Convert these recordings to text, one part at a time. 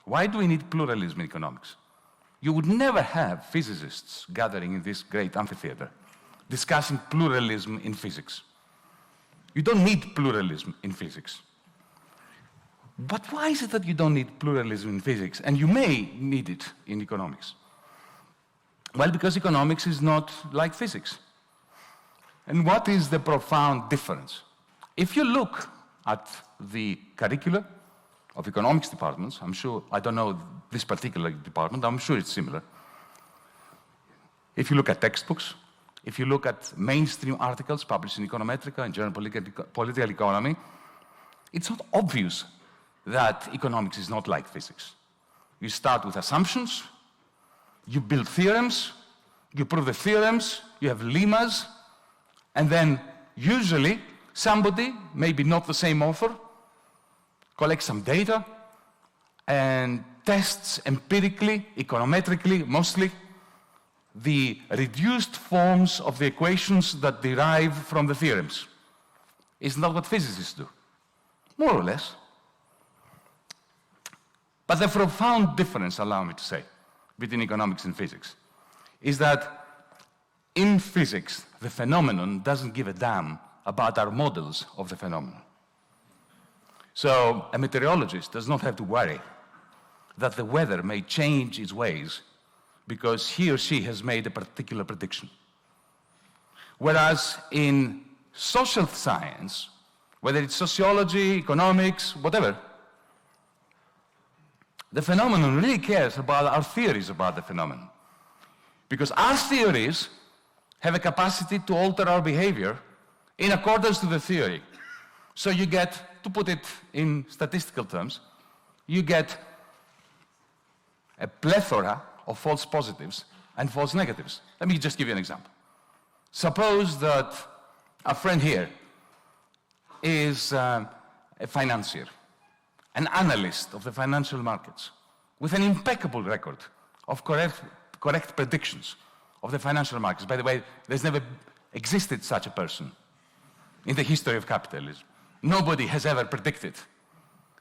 Why do we need pluralism in economics? You would never have physicists gathering in this great amphitheater discussing pluralism in physics. You don't need pluralism in physics. But why is it that you don't need pluralism in physics, and you may need it in economics? Well, because economics is not like physics. And what is the profound difference? If you look at the curricula of economics departments, I'm sure, I don't know this particular department, I'm sure it's similar. If you look at textbooks, if you look at mainstream articles published in Econometrica and Journal Political Economy, it's not obvious that economics is not like physics. You start with assumptions, you build theorems, you prove the theorems, you have lemmas, and then usually somebody, maybe not the same author, collects some data and tests empirically, econometrically, mostly, the reduced forms of the equations that derive from the theorems. Isn't that what physicists do? More or less. But the profound difference, allow me to say, between economics and physics is that in physics, the phenomenon doesn't give a damn about our models of the phenomenon. So a meteorologist does not have to worry that the weather may change its ways because he or she has made a particular prediction. Whereas in social science, whether it's sociology, economics, whatever, the phenomenon really cares about our theories about the phenomenon. Because our theories have a capacity to alter our behavior in accordance to the theory. So you get, to put it in statistical terms, you get a plethora of false positives and false negatives. Let me just give you an example. Suppose that a friend here is a financier, an analyst of the financial markets, with an impeccable record of correct predictions of the financial markets. By the way, there's never existed such a person in the history of capitalism. Nobody has ever predicted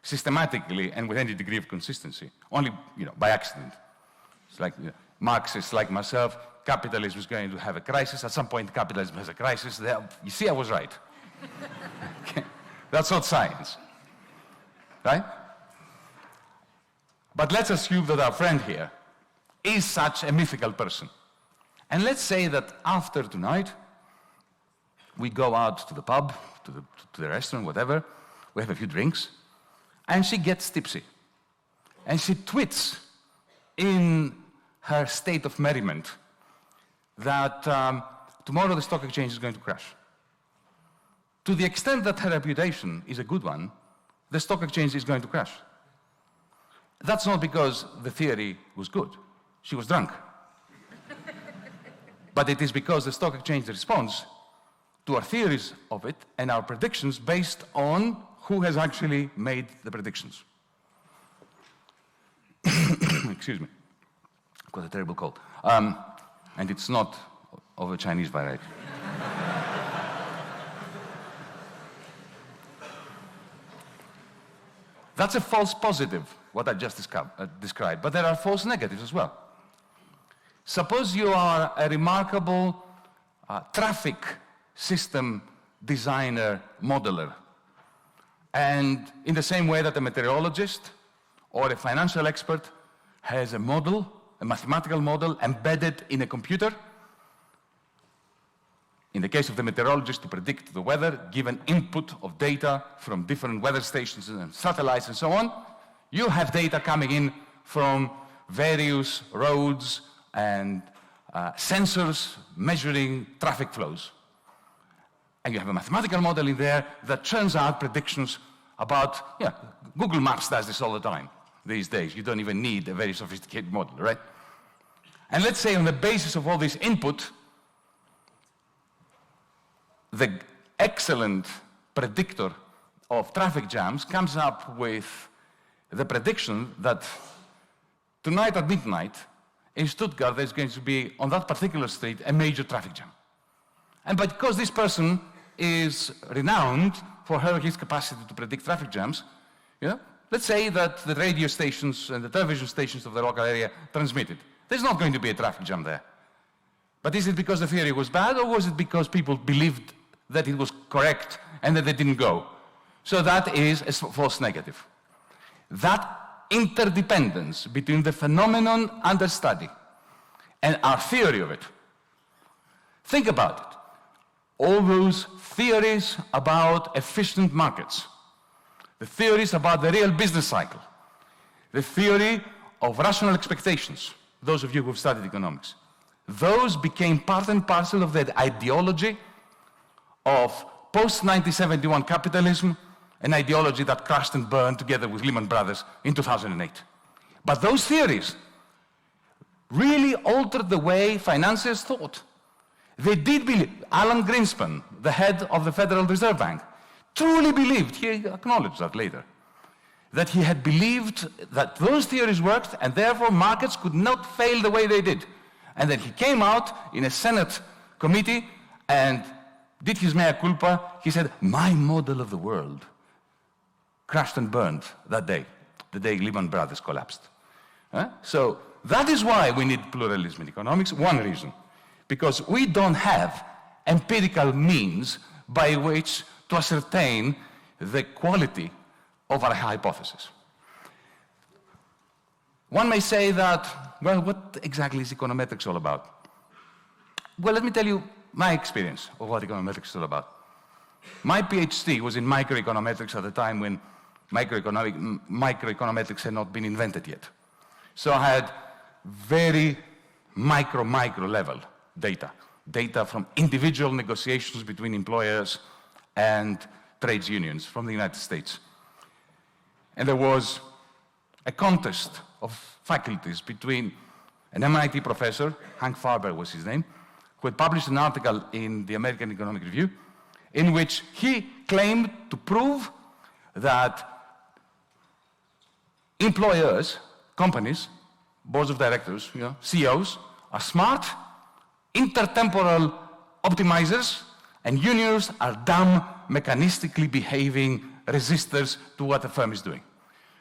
systematically and with any degree of consistency, only by accident. It's like Marxists like myself, capitalism is going to have a crisis. At some point, capitalism has a crisis. You see, I was right. Okay. That's not science, right? But let's assume that our friend here is such a mythical person. And let's say that after tonight, we go out to the pub, to the restaurant, whatever, we have a few drinks, and she gets tipsy. And she tweets in her state of merriment that tomorrow the stock exchange is going to crash. To the extent that her reputation is a good one, the stock exchange is going to crash. That's not because the theory was good. She was drunk. But it is because the stock exchange responds to our theories of it and our predictions based on who has actually made the predictions. Excuse me. I've got a terrible cold. And it's not of a Chinese variety. That's a false positive, what I just described, but there are false negatives as well. Suppose you are a remarkable traffic system designer, modeler, and in the same way that a meteorologist or a financial expert has a model, a mathematical model embedded in a computer, in the case of the meteorologist to predict the weather, given input of data from different weather stations and satellites and so on, you have data coming in from various roads and sensors measuring traffic flows. And you have a mathematical model in there that churns out predictions about, Google Maps does this all the time these days. You don't even need a very sophisticated model, right? And let's say on the basis of all this input, the excellent predictor of traffic jams comes up with the prediction that tonight at midnight in Stuttgart there's going to be, on that particular street, a major traffic jam. And because this person is renowned for his capacity to predict traffic jams, the let's say that the radio stations and the television stations of the local area transmitted. There's not going to be a traffic jam there. But is it because the theory was bad, or was it because people believed that it was correct and that they didn't go? So that is a false negative. That interdependence between the phenomenon under study and our theory of it. Think about it. All those theories about efficient markets, the theories about the real business cycle, the theory of rational expectations, those of you who have studied economics, those became part and parcel of the ideology of post-1971 capitalism, an ideology that crashed and burned together with Lehman Brothers in 2008. But those theories really altered the way financiers thought. They did believe. Alan Greenspan, the head of the Federal Reserve Bank, truly believed, he acknowledged that later, that he had believed that those theories worked and therefore markets could not fail the way they did. And then he came out in a Senate committee and did his mea culpa. He said, my model of the world crashed and burned that day, the day Lehman Brothers collapsed. So that is why we need pluralism in economics, one reason. Because we don't have empirical means by which to ascertain the quality of our hypothesis. One may say that, well, what exactly is econometrics all about? Well, let me tell you my experience of what econometrics is all about. My PhD was in microeconometrics at the time when microeconometrics had not been invented yet. So I had very micro level data from individual negotiations between employers and trades unions from the United States. And there was a contest of faculties between an MIT professor, Hank Farber was his name, who had published an article in the American Economic Review in which he claimed to prove that employers, companies, boards of directors, CEOs, are smart, intertemporal optimizers, and unions are dumb, mechanistically behaving resistors to what the firm is doing.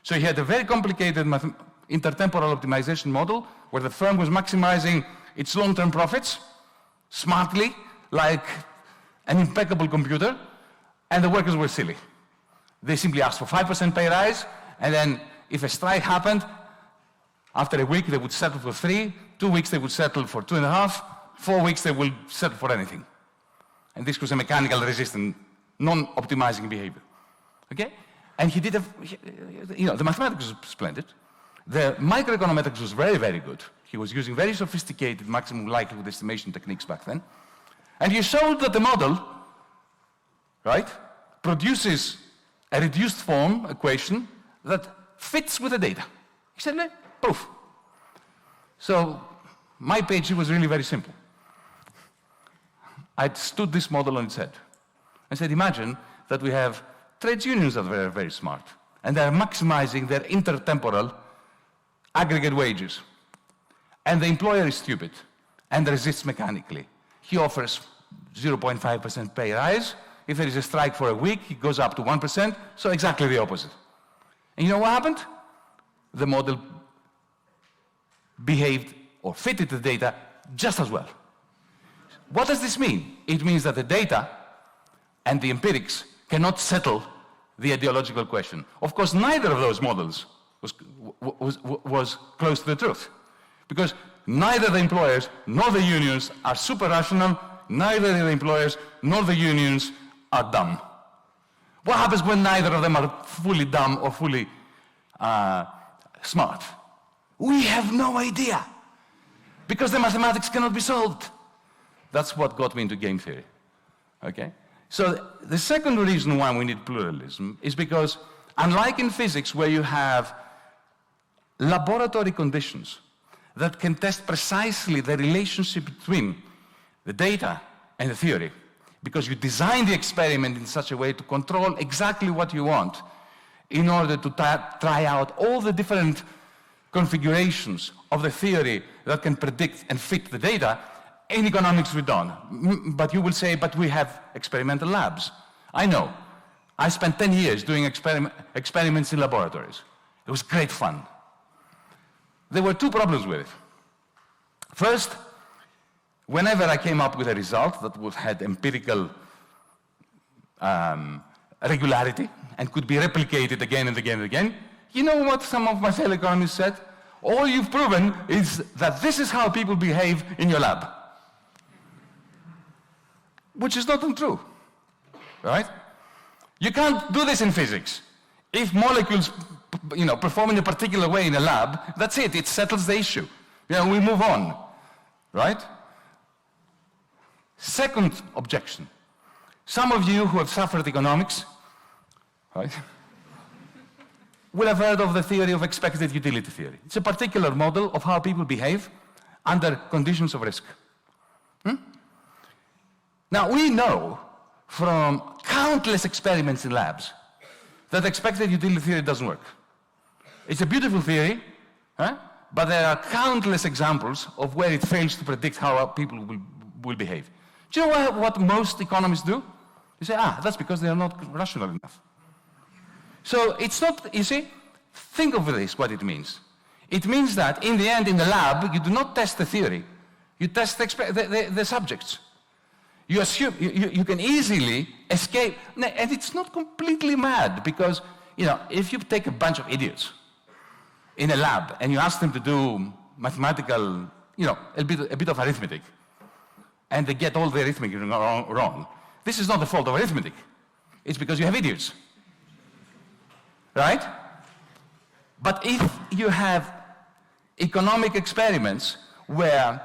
So he had a very complicated intertemporal optimization model where the firm was maximizing its long-term profits smartly, like an impeccable computer, and the workers were silly. They simply asked for 5% pay rise, and then if a strike happened, after a week they would settle for 3, 2 weeks they would settle for 2.5, 4 weeks they will settle for anything. And this was a mechanical resistant, non-optimizing behavior. Okay? And he did the mathematics was splendid. The microeconometrics was very, very good. He was using very sophisticated maximum likelihood estimation techniques back then. And he showed that the model, right, produces a reduced form equation that fits with the data. He said, proof. So my PhD was really very simple. I stood this model on its head. I said, imagine that we have trades unions that are very, very smart, and they're maximizing their intertemporal aggregate wages. And the employer is stupid and resists mechanically. He offers 0.5% pay rise. If there is a strike for a week, it goes up to 1%, so exactly the opposite. And you know what happened? The model behaved or fitted the data just as well. What does this mean? It means that the data and the empirics cannot settle the ideological question. Of course, neither of those models was close to the truth, because neither the employers nor the unions are super rational, neither the employers nor the unions are dumb. What happens when neither of them are fully dumb or fully smart? We have no idea, because the mathematics cannot be solved. That's what got me into game theory. Okay? So the second reason why we need pluralism is because, unlike in physics where you have laboratory conditions that can test precisely the relationship between the data and the theory, because you design the experiment in such a way to control exactly what you want in order to try out all the different configurations of the theory that can predict and fit the data. In economics we don't. But you will say, but we have experimental labs. I know. I spent 10 years doing experiments in laboratories. It was great fun. There were two problems with it. First, whenever I came up with a result that had empirical regularity and could be replicated again and again and again, you know what some of my fellow economists said? All you've proven is that this is how people behave in your lab. Which is not untrue, right? You can't do this in physics. If molecules, perform in a particular way in a lab, that's it. It settles the issue. We move on, right? Second objection. Some of you who have suffered economics, right, will have heard of the theory of expected utility theory. It's a particular model of how people behave under conditions of risk. Now, we know from countless experiments in labs that expected utility theory doesn't work. It's a beautiful theory, but there are countless examples of where it fails to predict how people will behave. Do you know what most economists do? They say, that's because they are not rational enough. So it's not, you see, think of this, what it means. It means that in the end, in the lab, you do not test the theory. You test the subjects. You assume, you can easily escape, and it's not completely mad, because, if you take a bunch of idiots in a lab and you ask them to do mathematical, a bit of arithmetic, and they get all the arithmetic wrong, this is not the fault of arithmetic. It's because you have idiots. Right? But if you have economic experiments where,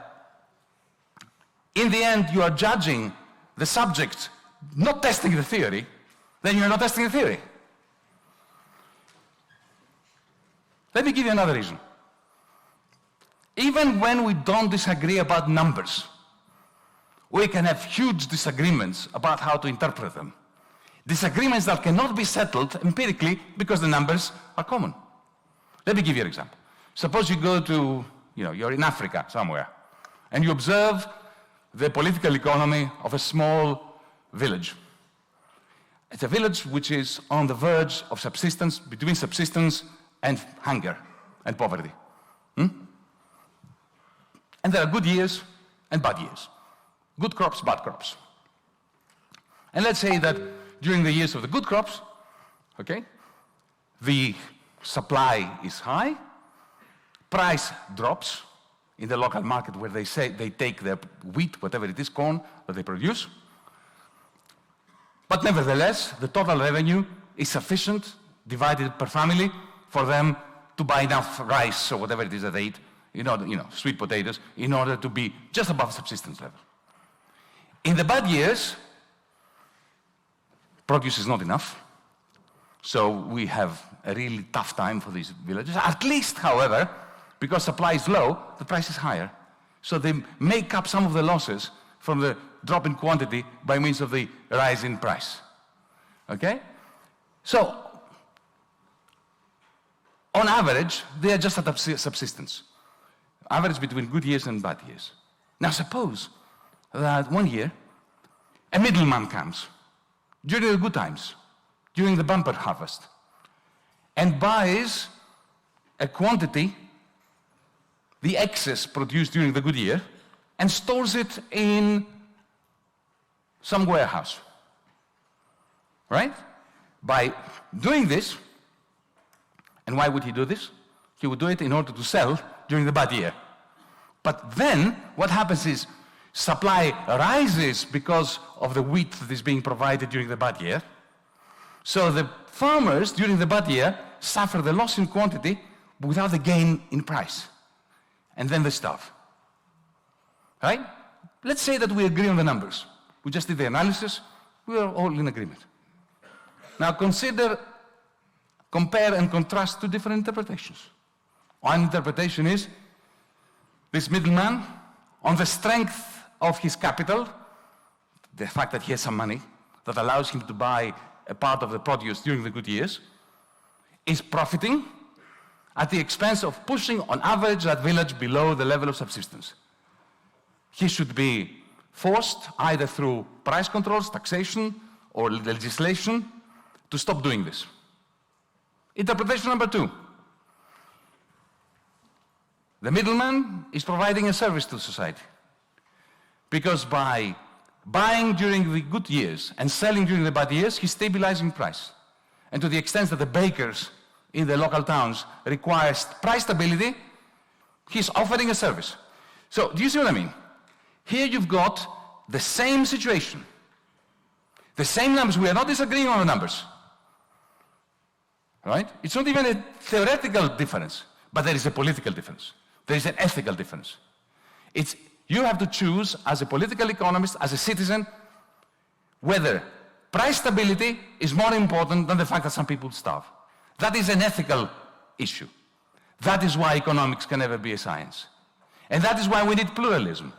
in the end, you are judging the subject, not testing the theory, then you're not testing the theory. Let me give you another reason. Even when we don't disagree about numbers, we can have huge disagreements about how to interpret them. Disagreements that cannot be settled empirically because the numbers are common. Let me give you an example. Suppose you go to, you're in Africa somewhere, and you observe the political economy of a small village. It's a village which is on the verge of subsistence, between subsistence and hunger and poverty. And there are good years and bad years. Good crops, bad crops. And let's say that during the years of the good crops, the supply is high, price drops in the local market where they take their wheat, whatever it is, corn that they produce. But nevertheless, the total revenue is sufficient, divided per family, for them to buy enough rice or whatever it is that they eat, sweet potatoes, in order to be just above subsistence level. In the bad years, produce is not enough, so we have a really tough time for these villages. At least, however, because supply is low, the price is higher. So they make up some of the losses from the drop in quantity by means of the rise in price. Okay? So, on average, they are just at subsistence. Average between good years and bad years. Now suppose that one year, a middleman comes during the good times, during the bumper harvest, and buys a quantity, the excess produced during the good year, and stores it in some warehouse. Right? By doing this, and why would he do this? He would do it in order to sell during the bad year. But then, what happens is, supply rises because of the wheat that is being provided during the bad year. So the farmers, during the bad year, suffer the loss in quantity without the gain in price. And then they starve. Right? Let's say that we agree on the numbers. We just did the analysis. We are all in agreement. Now compare and contrast two different interpretations. One interpretation is this middleman, on the strength of his capital, the fact that he has some money that allows him to buy a part of the produce during the good years, is profiting at the expense of pushing, on average, that village below the level of subsistence. He should be forced, either through price controls, taxation, or legislation, to stop doing this. Interpretation number 2. The middleman is providing a service to society. Because by buying during the good years and selling during the bad years, he's stabilizing price. And to the extent that the bakers in the local towns require price stability, he's offering a service. So, do you see what I mean? Here you've got the same situation. The same numbers. We are not disagreeing on the numbers. Right? It's not even a theoretical difference, but there is a political difference. There is an ethical difference. You have to choose, as a political economist, as a citizen, whether price stability is more important than the fact that some people starve. That is an ethical issue. That is why economics can never be a science. And that is why we need pluralism.